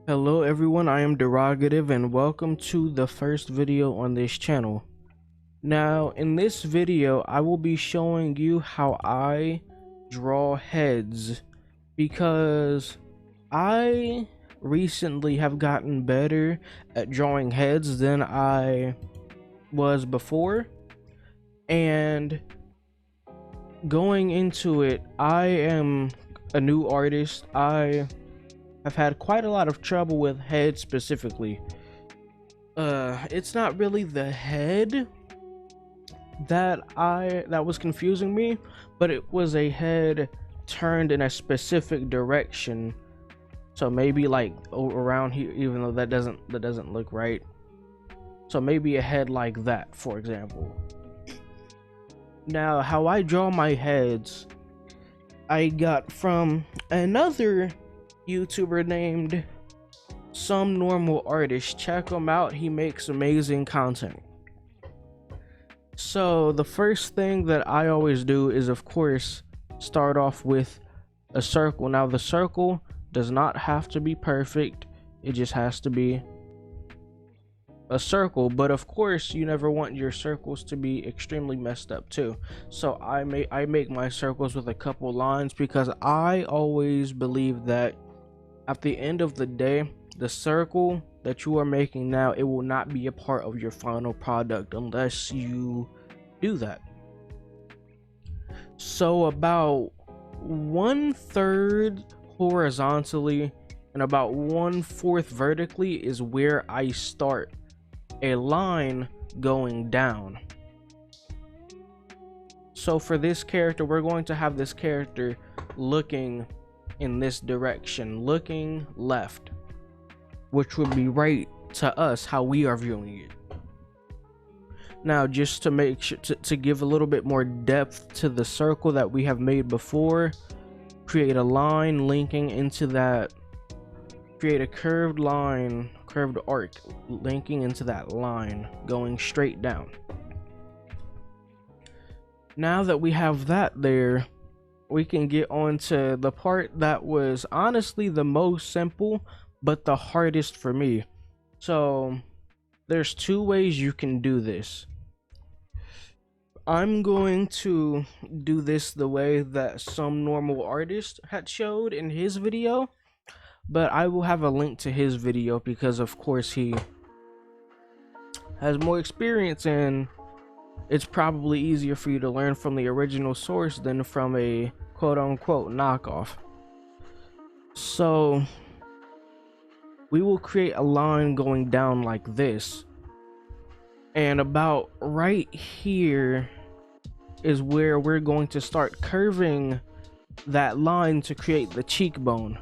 Hello everyone, I am Derogative and welcome to the first video on this channel. Now in this video I will be showing you how I draw heads, because I recently have gotten better at drawing heads than I was before, and going into it, I am a new artist. I've had quite a lot of trouble with head specifically. It's not really the head that was confusing me, but it was a head turned in a specific direction. So maybe like around here, even though that doesn't look right. So maybe a head like that, for example. Now, how I draw my heads, I got from another YouTuber named Some Normal Artist. Check him out, he makes amazing content. So the first thing that I always do is, of course, start off with a circle. Now the circle does not have to be perfect, it just has to be a circle, but of course you never want your circles to be extremely messed up too. So I make my circles with a couple lines, because I always believe that at the end of the day, the circle that you are making now, it will not be a part of your final product unless you do that. So about 1/3 horizontally and about 1/4 vertically is where I start a line going down. So for this character, we're going to have this character looking in this direction, looking left, which would be right to us how we are viewing it. Now, just to make sure to give a little bit more depth to the circle that we have made before, create a line linking into that, create a curved line, curved arc linking into that line going straight down. Now that we have that there, we can get on to the part that was honestly the most simple but the hardest for me. So there's two ways you can do this. I'm going to do this the way that Some Normal Artist had showed in his video, but I will have a link to his video because of course he has more experience, and it's probably easier for you to learn from the original source than from a quote-unquote knockoff. So we will create a line going down like this, and about right here is where we're going to start curving that line to create the cheekbone.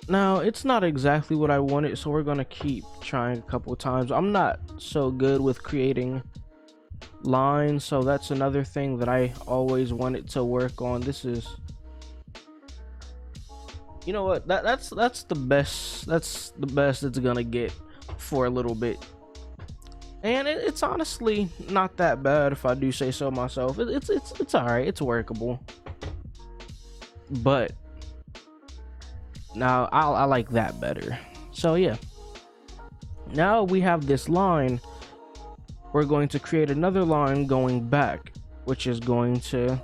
Now it's not exactly what I wanted, so we're gonna keep trying a couple times. I'm not so good with creating lines, so that's another thing that I always wanted to work on. This is, you know what, that's the best it's gonna get for a little bit, and it's honestly not that bad if I do say so myself. It's all right, it's workable, but now I like that better. So yeah, now we have this line, we're going to create another line going back, which is going to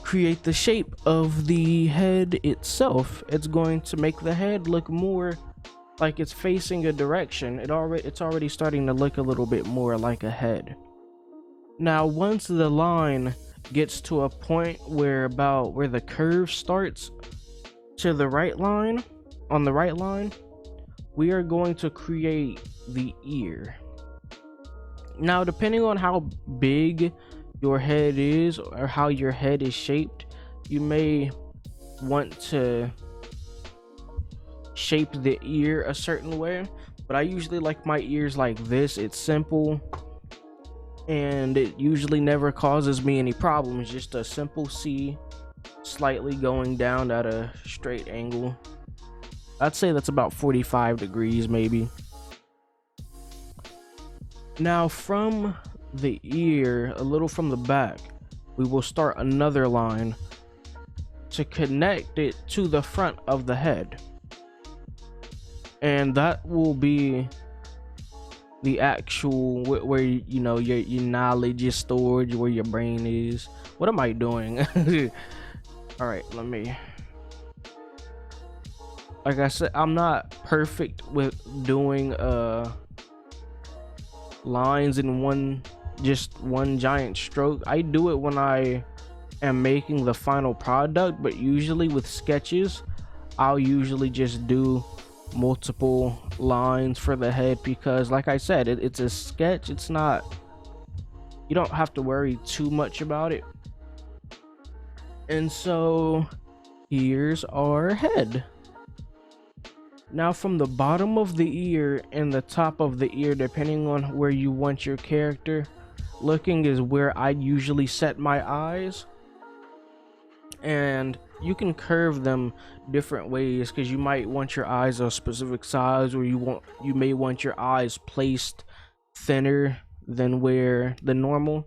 create the shape of the head itself. It's going to make the head look more like it's facing a direction. It's already starting to look a little bit more like a head. Now once the line gets to a point where the curve starts to the right line, on the right line, we are going to create the ear. Now depending on how big your head is or how your head is shaped, you may want to shape the ear a certain way, but I usually like my ears like this. It's simple and it usually never causes me any problems. Just a simple C slightly going down at a straight angle. I'd say that's about 45 degrees maybe. Now from the ear, a little from the back, we will start another line to connect it to the front of the head, and that will be the actual where you know your knowledge is stored, where your brain is. What am I doing? All right, let me, like I said, I'm not perfect with doing lines in one giant stroke. I do it when I am making the final product, but usually with sketches I'll usually just do multiple lines for the head, because like I said, it's a sketch. It's not, you don't have to worry too much about it. And so here's our head. Now from the bottom of the ear and the top of the ear, depending on where you want your character looking, is where I usually set my eyes. And you can curve them different ways, because you might want your eyes a specific size, or you may want your eyes placed thinner than where the normal,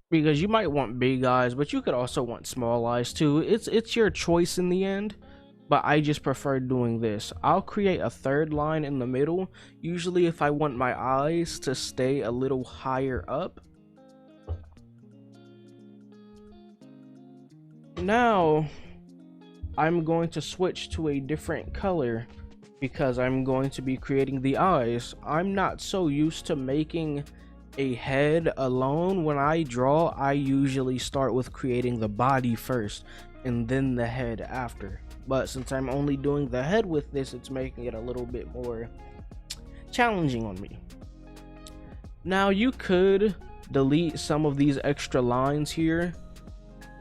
because you might want big eyes, but you could also want small eyes too. It's your choice in the end, but I just prefer doing this. I'll create a third line in the middle, usually if I want my eyes to stay a little higher up. Now I'm going to switch to a different color because I'm going to be creating the eyes. I'm not so used to making a head alone. When I draw, I usually start with creating the body first and then the head after. But since I'm only doing the head with this, it's making it a little bit more challenging on me. Now you could delete some of these extra lines here,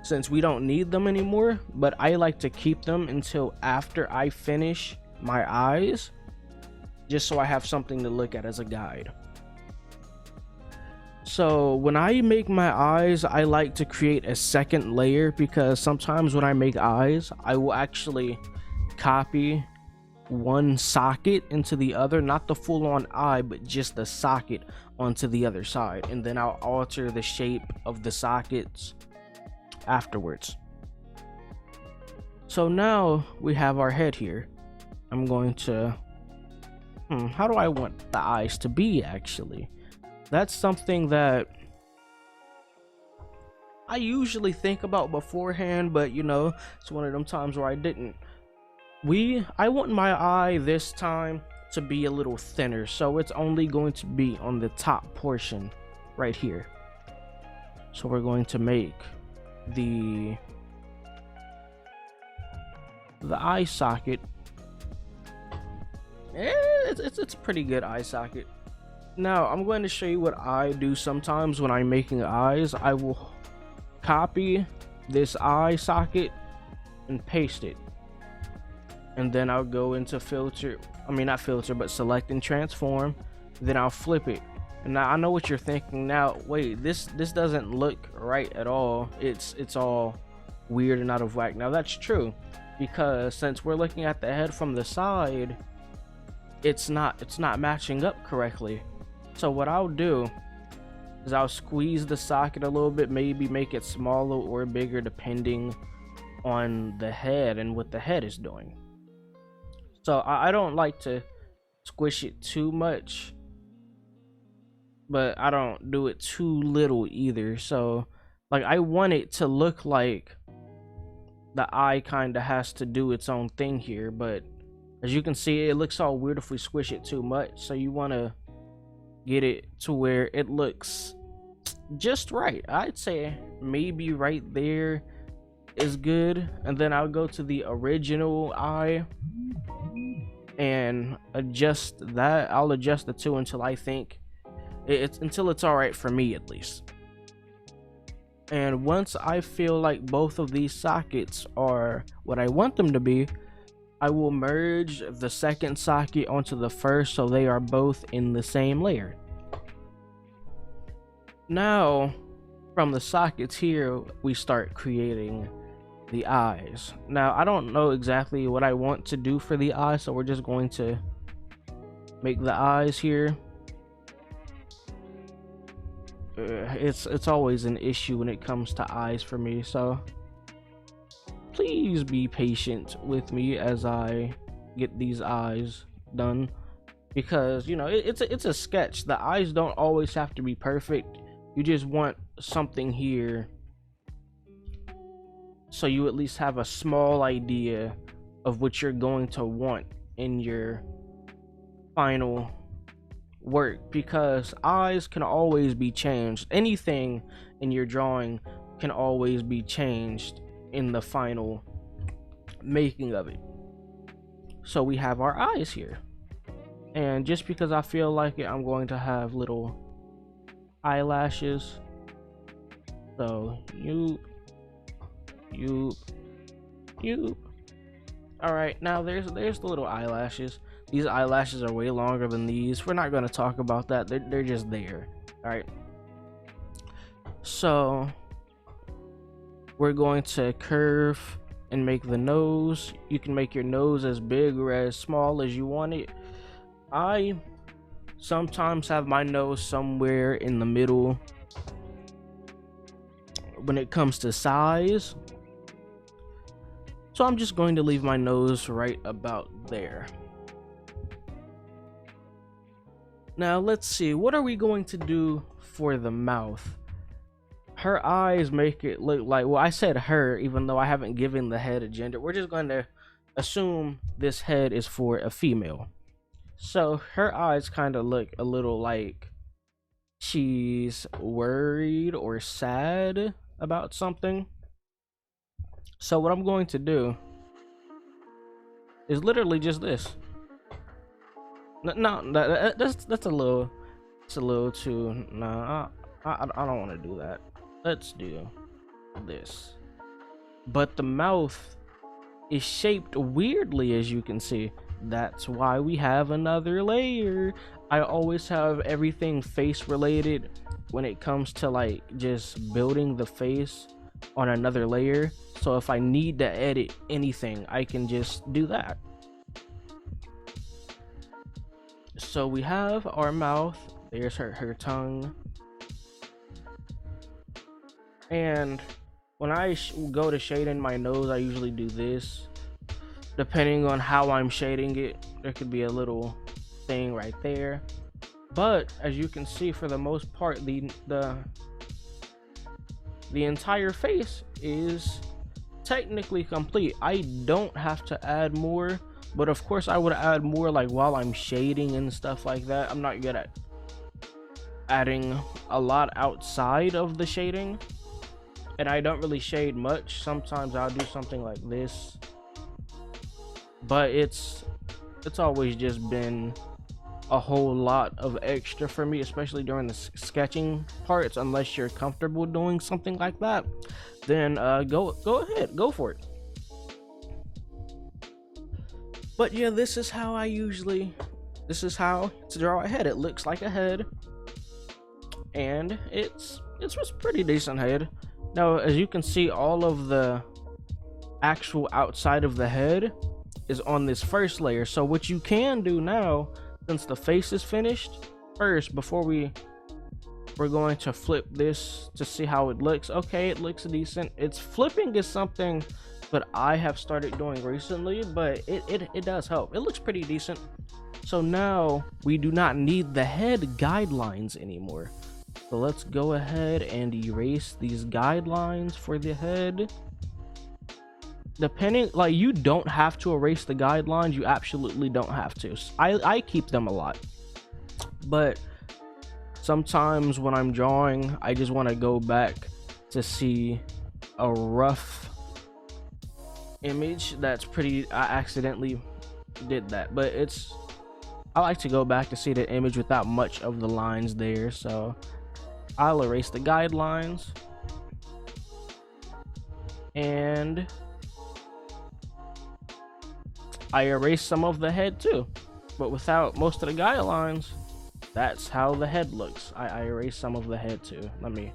since we don't need them anymore, but I like to keep them until after I finish my eyes, just so I have something to look at as a guide. So when I make my eyes, I like to create a second layer, because sometimes when I make eyes, I will actually copy one socket into the other, not the full-on eye, but just the socket onto the other side, and then I'll alter the shape of the sockets afterwards. So now we have our head here. I'm going to how do I want the eyes to be? Actually, that's something that I usually think about beforehand, but you know, it's one of them times where I didn't. I want my eye this time to be a little thinner, so it's only going to be on the top portion right here. So we're going to make the eye socket. It's a pretty good eye socket. Now I'm going to show you what I do sometimes when I'm making eyes. I will copy this eye socket and paste it, and then I'll go into select and transform. Then I'll flip it. And now I know what you're thinking now. Wait, this doesn't look right at all. It's all weird and out of whack. Now that's true, because since we're looking at the head from the side, it's not matching up correctly. So what I'll do is I'll squeeze the socket a little bit, maybe make it smaller or bigger depending on the head and what the head is doing. So I don't like to squish it too much, but I don't do it too little either. So like, I want it to look like the eye kind of has to do its own thing here, but as you can see, it looks all weird if we squish it too much. So you want to get it to where it looks just right. I'd say maybe right there is good, and then I'll go to the original eye and adjust that. I'll adjust the two until I think until it's all right for me, at least. And once I feel like both of these sockets are what I want them to be, I will merge the second socket onto the first, so they are both in the same layer. Now, from the sockets here, we start creating the eyes. Now, I don't know exactly what I want to do for the eyes, so we're just going to make the eyes here. it's always an issue when it comes to eyes for me, so please be patient with me as I get these eyes done, because you know it's a sketch. The eyes don't always have to be perfect. You just want something here so you at least have a small idea of what you're going to want in your final work, because eyes can always be changed. Anything in your drawing can always be changed in the final making of it. So we have our eyes here, and just because I feel like it, I'm going to have little eyelashes. So you all right, now there's the little eyelashes. These eyelashes are way longer than these. We're not going to talk about that. They're just there. All right, so we're going to curve and make the nose. You can make your nose as big or as small as you want it. I sometimes have my nose somewhere in the middle when it comes to size, so I'm just going to leave my nose right about there. Now let's see, what are we going to do for the mouth? Her eyes make it look like, well, I said her even though I haven't given the head a gender. We're just going to assume this head is for a female. So her eyes kind of look a little like she's worried or sad about something. So what I'm going to do is literally just this. No, that's a little, it's a little too, nah, I don't want to do that. Let's do this. But the mouth is shaped weirdly, as you can see. That's why we have another layer. I always have everything face related when it comes to like just building the face on another layer. So if I need to edit anything, I can just do that. So we have our mouth. There's her tongue. And when I go to shading my nose, I usually do this. Depending on how I'm shading it, there could be a little thing right there. But as you can see, for the most part, the entire face is technically complete. I don't have to add more, but of course I would add more like while I'm shading and stuff like that. I'm not good at adding a lot outside of the shading, and I don't really shade much. Sometimes I'll do something like this, but it's always just been a whole lot of extra for me, especially during the sketching parts. Unless you're comfortable doing something like that, then go ahead, go for it. But yeah, this is how to draw a head. It looks like a head, and it's a pretty decent head. Now, as you can see, all of the actual outside of the head is on this first layer. So what you can do now, since the face is finished, first, before we're going to flip this to see how it looks. Okay, it looks decent. It's flipping is something that I have started doing recently, but it does help. It looks pretty decent. So now we do not need the head guidelines anymore. So let's go ahead and erase these guidelines for the head. Depending, like, you don't have to erase the guidelines. You absolutely don't have to. I keep them a lot, but sometimes when I'm drawing, I just want to go back to see a rough image that's pretty. I accidentally did that, but I like to go back to see the image without much of the lines there. So I'll erase the guidelines, and I erased some of the head too, but without most of the guidelines. That's how the head looks. I erased some of the head too. Let me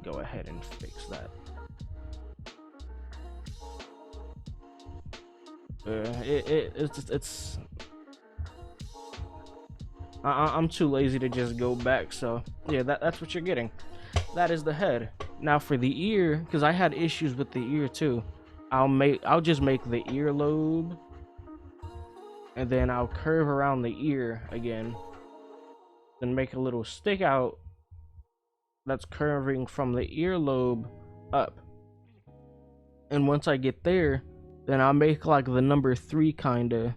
go ahead and fix that. I'm too lazy to just go back. So yeah, that's what you're getting. That is the head. Now for the ear, because I had issues with the ear too. I'll just make the earlobe, and then I'll curve around the ear again, then make a little stick out that's curving from the earlobe up. And once I get there, then I'll make like the number 3 kinda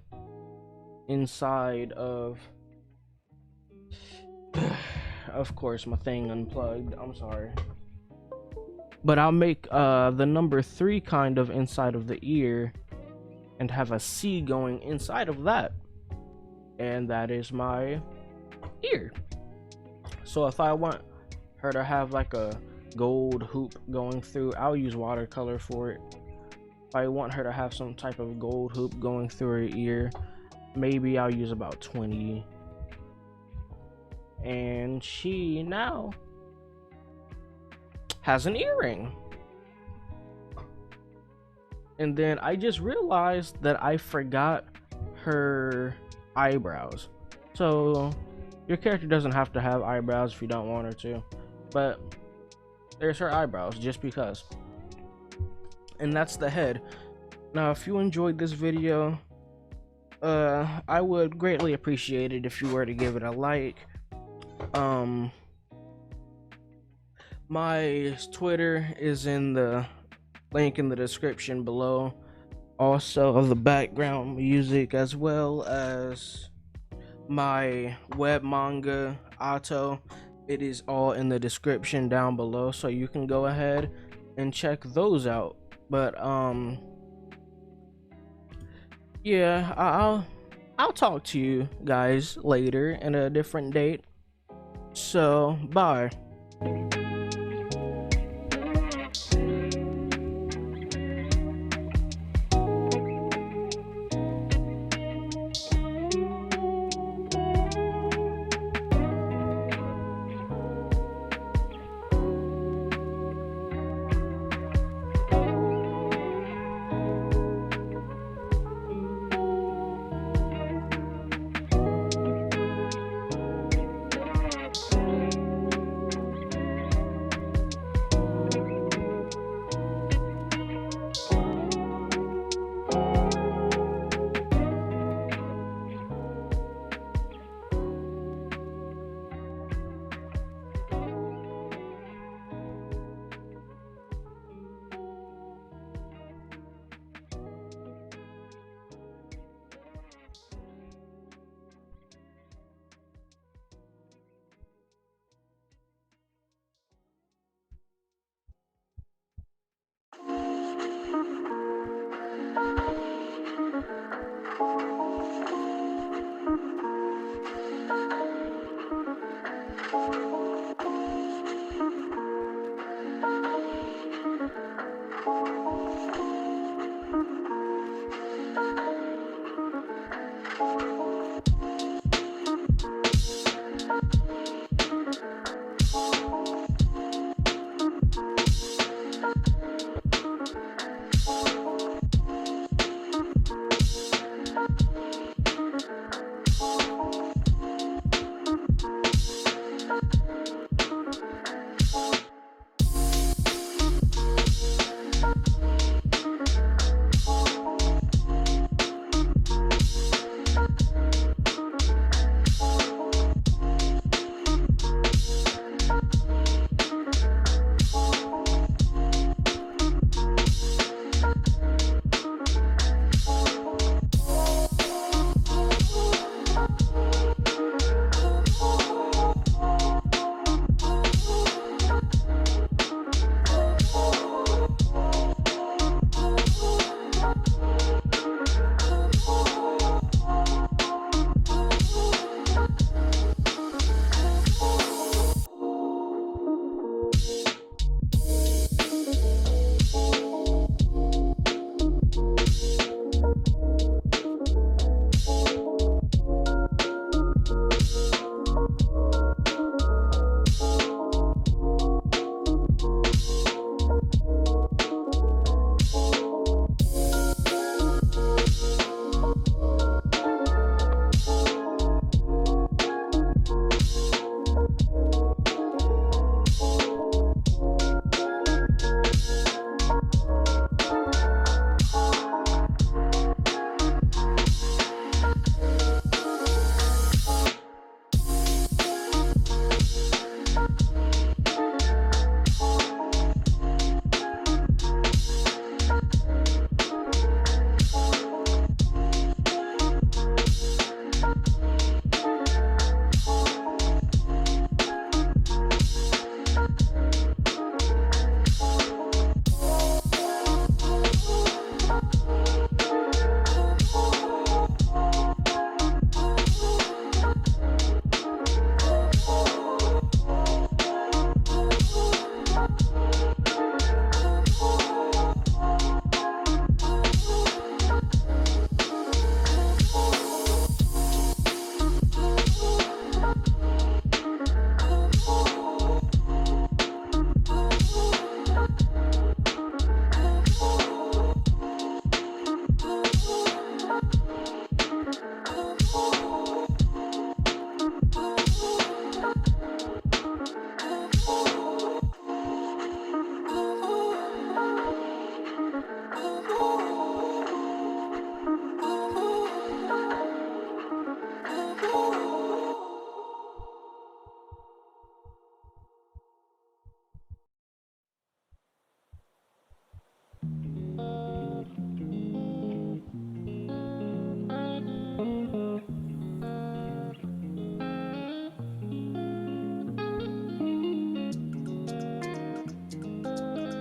inside of of course my thing unplugged, I'm sorry. But I'll make the number 3 kind of inside of the ear and have a C going inside of that. And that is my ear. So if I want her to have like a gold hoop going through, I'll use watercolor for it. If I want her to have some type of gold hoop going through her ear, maybe I'll use about 20. And she now has an earring. And then I just realized that I forgot her eyebrows. So your character doesn't have to have eyebrows if you don't want her to, but there's her eyebrows just because. And that's the head. Now if you enjoyed this video, I would greatly appreciate it if you were to give it a like. My Twitter is in the link in the description below, also of the background music, as well as my WebManga ATO. It is all in the description down below, so you can go ahead and check those out. But yeah, I'll talk to you guys later in a different date. So bye.